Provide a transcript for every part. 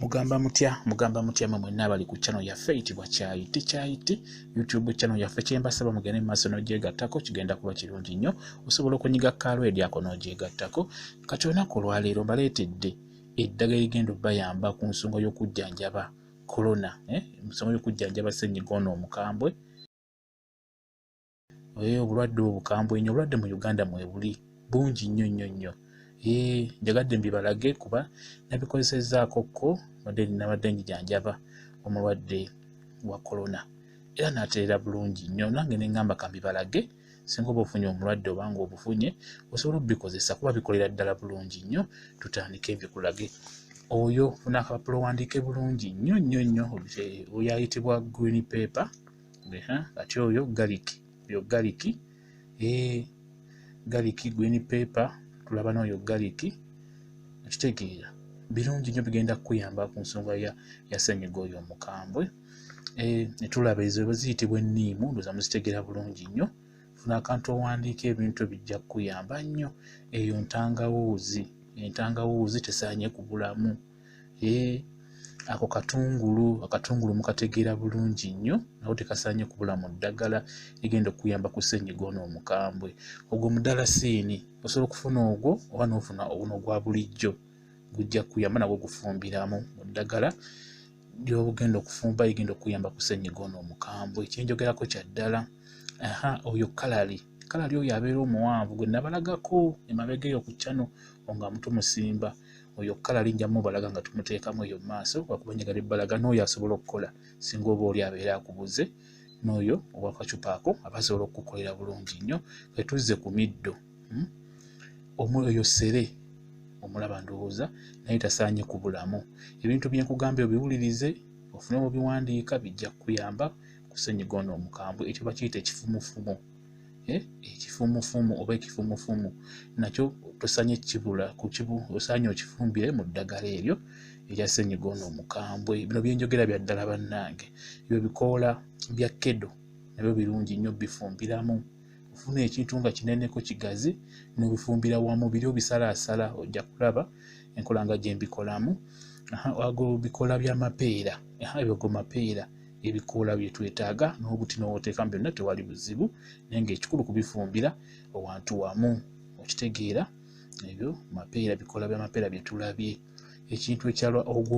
Mugamba mutya mwe mwenna abali ku channel yaffe eyitibwa Kyayiti YouTube channel yaffe kyembasaba mugende mu maaso n'ogyegattako kigenda kuba kirungi nnyo osobola okunyiga kalwedi ako n'ogyegattako kati olunaku olwaleero mbaleetedde eddagala erigenda obbayamba ku nsonga y'okujjanjaba Kolona ensonga y'okujjanjaba Senyiga ono Omukambwe obulwadde obukambwe nnyo obulwadde mu Uganda mwebuli bungi nnyo njagadde mbibalage kuba nabikozesezzaako ko nabadde njjanjaba omulwadde wa Kolona era n'atereera bulungi nnyo nange ne ngamba kambibalage singa oba ofunye omulwadde obanga obufunye osobola obikozesa kuba bikolera ddala bulungi nnyo tutandike mbikulage oyo funa akapapula owandiike bulungi nnyo oyo ayitibwa green paper ati oyo garlic green paper tulaba n'oyo garlic ekitegeera birungi nnyo bigenda kuyamba ku nsonga ya Senyiga oyo Omukambwe netulaba ezo ziyitibwa enniimu ndoza muzitegeera bulungi nnyo funa akantu owandiika ebintu ebijja kuyamba nnyo eyo entangawuuzi tesaanye kubulamu ako akatungulu mukategeera bulungi nnyo nawo tekasaanye kubula mu ddagala ligenda okuyamba ku Senyiga ono Omukambwe ogwo mudalasini osobola okufuna ogwo oba n'ofuna obuno gwa bulijjo gujja kuyamba nagwo gufumbiramu mu ddagala ly'obugenda okufumba ligenda okuyamba ku Senyiga ono Omukambwe ekyenjogerako kya ddala oyo kalali oyo abeera omuwanvu gwe nabalagako emabega eyo ku channel nga mutumusimba oyo kalali nja mubalaga nga tumuteekamu eyo maaso lwakuba njagala ebbalaga n'oyo asobola okukola singa oba oli abeera akubuze n'oyo owakacupa ako aba asobola okukolera bulungi nnyo etuzze ku middo oyo sere omulaba ndowooza naye tasaanye kubulamu ebintu bye nkugambye obiwulirize ofune obiwandiika bijja kuyamba ku Senyiga ono Omukambwe ekyo bakiyita ekifumufumu oba ekifumufumu nakyo tosaanye kibula osaanye okifumbire mu ddagala eryo erya Senyiga ono Omukambwe bino byenjogera bya ddala bannange ebyo bikoola bya kedo nabyo birungi nnyo bifumbiramu ofuna ekintu nga kineneko kigazi n'obifumbira wamu biri obisalaasala ojja kulaba enkola nga gye mbikolamu ago bikoola by'amapeera ebyo mapeera ebikoola bye twetaaga n'obuti n'oteekamu byonna tewali buzibu naye ng'ekikulu kubifumbira owantu wamu okitegeera ebyo mapeera bikoola by'amapeera bye tulabye ekintu ekyalwa ogwo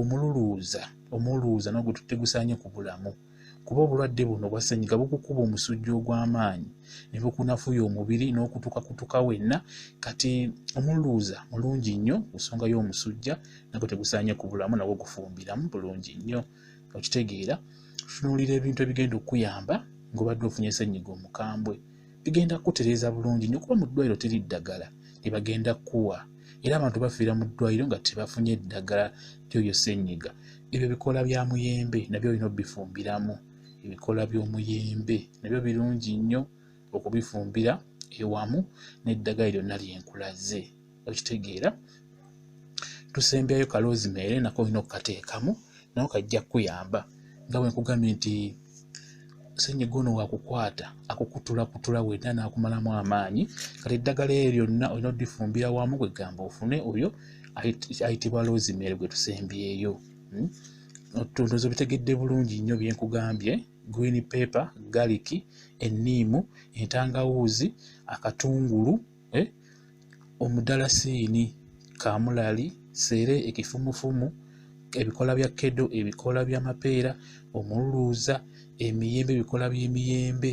omuluuza n'ogwo tegusaanye kubulamu kuba obulwadde buno bwa Senyiga bukukuba omusujja ogw'amaanyi ne bukunafuya omubiri n'okutukakutuka wenna kati omuluuza mulungi nnyo ku nsonga y'omusujja nagwo tegusaanye kubulamu nagwo gufumbiramu bulungi nnyo okitegeera tunuulira ebintu ebigenda okuyamba ng'obadde ofunye Senyiga Omukambwe bigenda kutereeza bulungi nnyo kuba mu ddwaliro teri ddagala lyebagenda kuwa era abantu bafiira mu ddwaliro nga tebafunye eddagala ly'oyo Senyiga ebyo bikoola bya muyembe nabyo olina obifumbiramu ebikoola by'omuyembe nabyo birungi nnyo okubifumbira ewamu n'eddagala lyonna lyenkulaze okitegeera tusembyayo kaloozimeere nako olina okukateekamu nako kajja kuyamba nga bwe nkugambye nti Senyiga ono wakukwata akukutulakutula wenna n'akumalamu amaanyi kati eddagala eryo lyonna olina odifumbira wamu gwe gamba ofune oyo ayitibwa rosemary gwe tusembyeyo ndozo bitegedde bulungi nnyo bye nkugambye green paper garlic enniimu entangawuuzi akatungulu omudalasini kamulali sere ekifumufumu ebikoola bya kedo ebikoola by'amapeera omuluuza emiyembe ebikoola by'emiyembe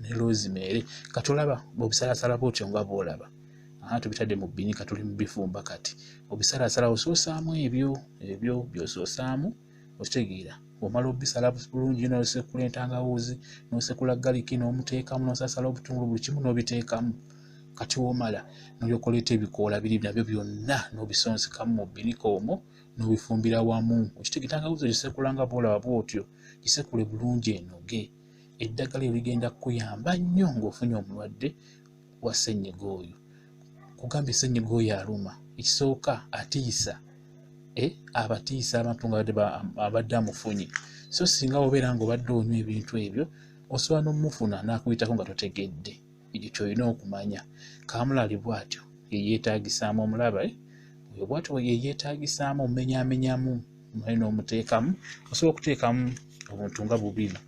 ne rosemary katolaba obisalaasala bwotyo nga bwolaba tubitadde mu bbinika tuli mu bifumba kati obisalaasala osoosaamu ebyo by'osoosaamu okitegeera omala obisala bulungi n'osekula entangawuuzi n'osekula galiki n'omuteekamu n'osaasala obutungulu buli kimu n'obiteekamu kati womala n'olyokoleeta ebikoola biri nabyo byonna n'obisonsekamu mu bbinika omwo n'obifumbira wamu okitegeera entangawuuzi ogisekula nga bwolaba bwotyo gisekule bulungi enoge eddagala eryo ligenda kuyamba nnyo ng'ofunye omulwadde wa Senyiga oyo kugambye Senyiga oyo aluma ekisooka atiisa abatiisa abantu nga abadde amufunye so singa obeera ng'obadde onywa ebintu ebyo osobola n'omufuna n'akuyitako nga totegedde ekyo ky'olina okumanya kamulali bw'atyo ye yeetaagisaamu omulaba oyo bw'atyo ye yeetaagisaamu omumenyaamenyamu omale n'omuteekamu, osobola okuteekamu obuntu nga bubiri,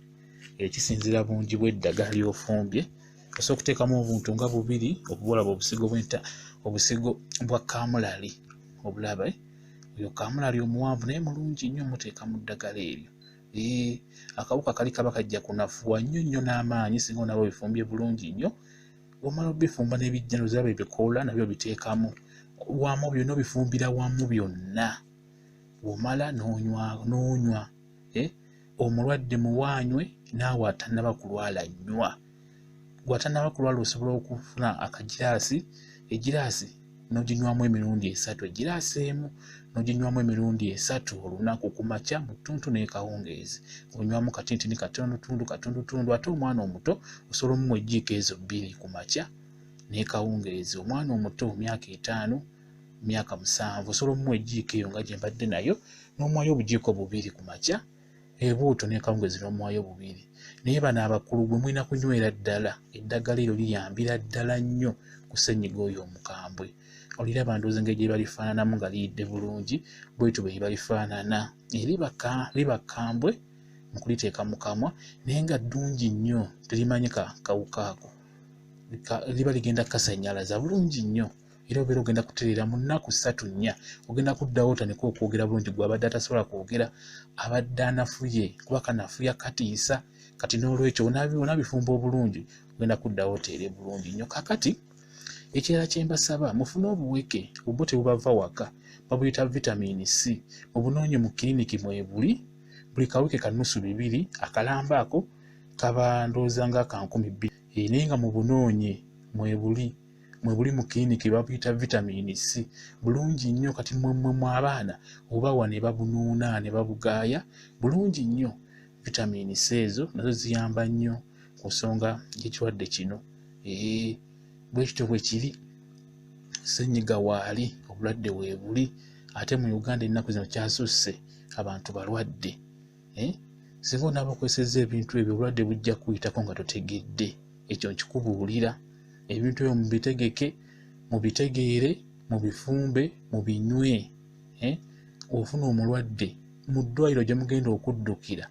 kisinziira bungi bw'eddagala ly'ofumbye. Osobola okuteekamu obuntu nga bubiri obuwolaba obusigo bwa kamulali, obulaba oyo kamulali omuwanvu naye mulungi nnyo, muteeka mu ddagala eryo. Akawuka kali kaba kajja kunafuwa nnyo n'amaanyi singa onaba obifumbye bulungi nnyo. Bw'omala obifumba n'ebijjano zaba ebikoola nabyo biteekamu wamu, byonna obifumbira wamu byonna. Bw'omala n'onywa, omulwadde muwaanywe naawe atannaba kulwala nnywa. Bw'atannaba kulwala osobola okufuna akagiraasi, egiraasi n'oginywamu emirundi 3, egiraasi emu n'oginywamu emirundi 3 olunaku, ku makya mu ttuntu n'ekawungeezi. Onywamu katintini katundutundu, ate omwana omuto osobola omuwa ejjiiko ezo 2 ku makya n'ekawungeezi. Omwana omuto myaka 5, myaka 7 osobola omuwa ejjiiko eyo nga gye mbadde nayo, n'omuwayo obujiiko 2 ku makya, ebuuto n'ekawungeezi n'omuwayo 2. Naye bano abakulu bwe mulina kunywera ddala, eddagala eryo liyambira ddala nnyo ku ssenyiga oyo omukambwe. Oliraba ndowooza engeri gye balifaananamu nga liyidde bulungi, bwetyo bwe balifaanana. Liba kkambwe mu kuliteeka mu kamwa naye nga ddungi nnyo, terimanyika kawuka ako. Liba ligenda kasannyalaza bulungi nnyo, era obeera ogenda kutereera mu nnaku 3-4, ogenda kuddawo otandika okwogera bulungi. Gwe abadde atasobola kwogera abadde anafuye, kuba kanafuya katiisa. Kati n'olwekyo onabifumba obulungi ogenda kuddawo oteere bulungi nnyo. Kakati ekirala kye mbasaba, mufune obuweke, obwo tebubava waka, babuyita vitamini C. Mubunoonye mu kiriniki mwebuli, buli kaweke kanusu 2, akalamba ako kaba ndowooza nga ka 10,000. Naye nga mubunoonye mwebuli mu kiriniki babuyita vitamini C, bulungi nnyo. Kati mmwe abaana obawa ne babunuuna ne babugaaya, bulungi nnyo. Vitamini C ezo nazo ziyamba nnyo ku nsonga y'ekirwadde kino. Bwekityo bwe kiri, ssenyiga waali, obulwadde weebuli. Ate mu Uganda ennaku zino kyasusse, abantu balwadde. Singa onaaba okozesezza ebintu ebyo, obulwadde bujja kuyitako nga totegedde. Ekyo nkikubuulira. Ebintu ebyo mubitegeke, mubitegeere, mubifumbe, mubinywe. Ofuna omulwadde mu ddwaliro gye mugenda okuddukira,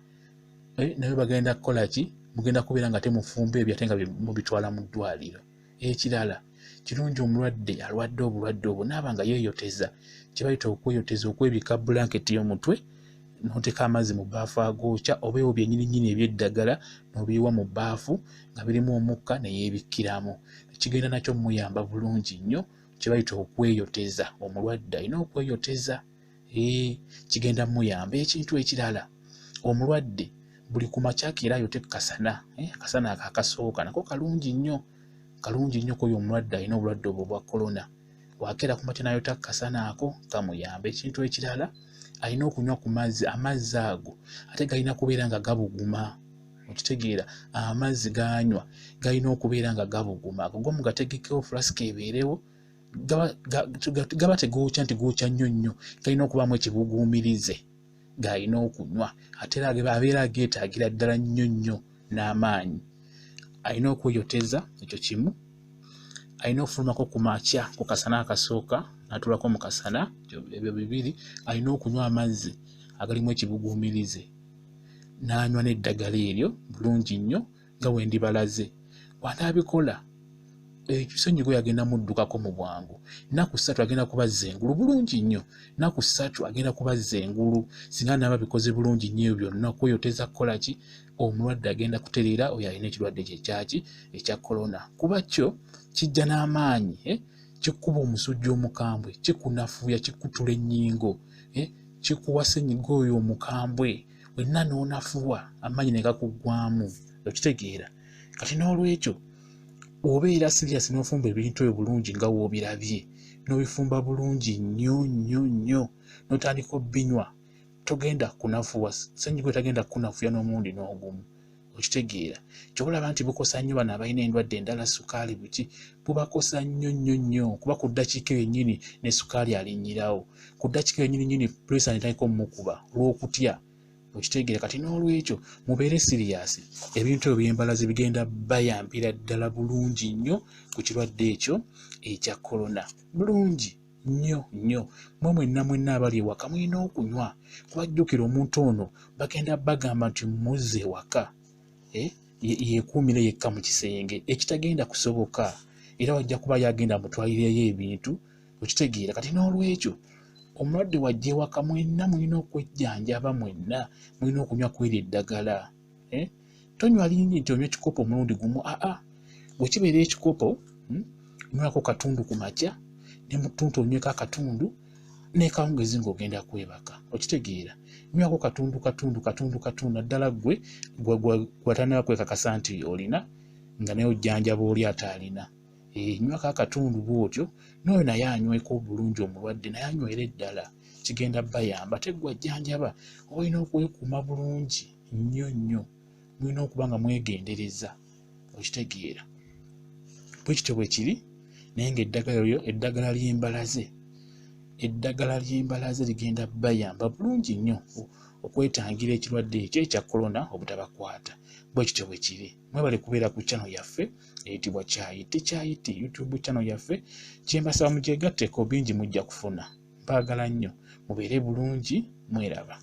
naye bagenda kukola ki? Mugenda kubeera nga temufumba ebyo ate nga mubitwala mu ddwaliro. Ekirala, kirungi omulwadde alwadde obulwadde obwo naaba nga yeeyoteza, kye bayita okweyoteza, okwebika blanketi y'omutwe, n'oteeka amazzi mu bbaafu agookya, oba ebyo byennyini eby'eddagala n'obiyiwa mu bbaafu nga birimu omukka ne yeebikkiramu. Kigenda nakyo muyamba bulungi nnyo, kye bayita okweyoteza. Omulwadde alina okweyoteza, kigenda muyamba. Ekintu ekirala, omulwadde buli ku makyaki era ayote kasana, akasana akasooka nako kalungi nnyo koyo omulwadde alina obulwadde obwo bwa kolona. Bw'akeera ku makya n'ayota kasana ako kamuyamba. Ekintu ekirala, alina okunywa ku mazzi, amazzi ago ate galina kubeera nga gabuguma. Okitegeera, amazzi ganywa galina okubeera nga gabuguma. Ago go mugategekewo flask ebeerewo, gaba tegookya nti gookya nnyo, galina okubaamu ekibuguumirize g'alina okunywa. Ate era abeera ageetaagira ddala nnyo n'amaanyi. Alina okweyoteza, ekyo kimu. Alina okufulumako ku makya ku kasana akasooka n'atuulako mu kasana, ebyo 2. Alina okunywa amazzi agalimu ekibuguumirize, n'anywa n'eddagala eryo bulungi nnyo nga bwe ndibalaze. Bw'anaabikola, ssenyiga oyo agenda muddukako mu bwangu. Nnaku 3 agenda kubazza engulu bulungi nnyo. Nnaku 3 agenda kubazza engulu. Singa naaba bikoze bulungi nnyo byonna, okweyoteza kukola ki? Omulwadde agenda kutereera oyo alina ekirwadde kyeki ekya kolona. Kuba kyo kijja n'amaanyi, kikuba omusujja omukambwe, kikunafuya, kikutula ennyingo, kikuwa ssenyiga oyo omukambwe, wenna n'onafuwa, amaanyi ne gakuggwaamu. Okitegeera. Kati n'olwekyo obeera serious n'ofumba ebintu ebyo bulungi nga woobirabye, n'obifumba bulungi nnyo, n'otandika obbinywa, togenda kunafuwa. Ssenyiga tagenda kunafuya n'omulundi n'ogumu. Okitegeera. Ky'olaba nti bukosa nnyo bano abalina endwadde endala, sukaali buki, bubakosa nnyo, kuba ku ddakiika yennyini ne sukaali alinnyirawo. Ku ddakiika yennyini pressure netandika omukuba olw'okutya. Okitegeera. Kati n'olwekyo mubeere serious. Ebintu ebyo by'embalaze bigenda bayambira ddala bulungi nnyo ku kirwadde ekyo ekya kolona. Bulungi nnyo mwe mwenna abali ewaka mulina okunywa kuba jjukira omuntu ono bagenda bagamba nti muzze ewaka yeekuumire yekka mu kisenge ekitagenda kusoboka era wajja kuba yagenda mutwalireyo ebintu okitegeera kati n'olwekyo omulwadde wajja ewaka mwenna mulina okwejjanjaba mwenna mulina okunywa kweri eddagala tonywa lingi nti onywa ekikopo omulundi gumu bwe kibeera ekikopo nywako katundu ku makya ne mu ttuntu onyweko akatundu n'ekawungezi ng'ogenda kwebaka okitegeera nywako katundu naddala gwe gwatandika kwekakasa nti olina nga naye ojjanjaba oli ataalina nywako akatundu bw'otyo n'oyo naye anyweko obulungi omulwadde naye anywera eddala kigenda bayamba teggwa jjanjaba olina okwekuuma bulungi nnyo mulina okuba nga mwegendereza okitegeera bwe kityo bwe kiri naye ng'eddagala ly'embalaze ligenda bayamba bulungi nnyo okwetangira ekirwadde ekyo ekya kolona obutabakwata bwe kityo bwe kiri mwebale kubeera ku channel yaffe eyitibwa Kyayiti YouTube channel yaffe kyembasaba mugyegatteko bingi mujja kufuna mbaagala nnyo mubeere bulungi mweraba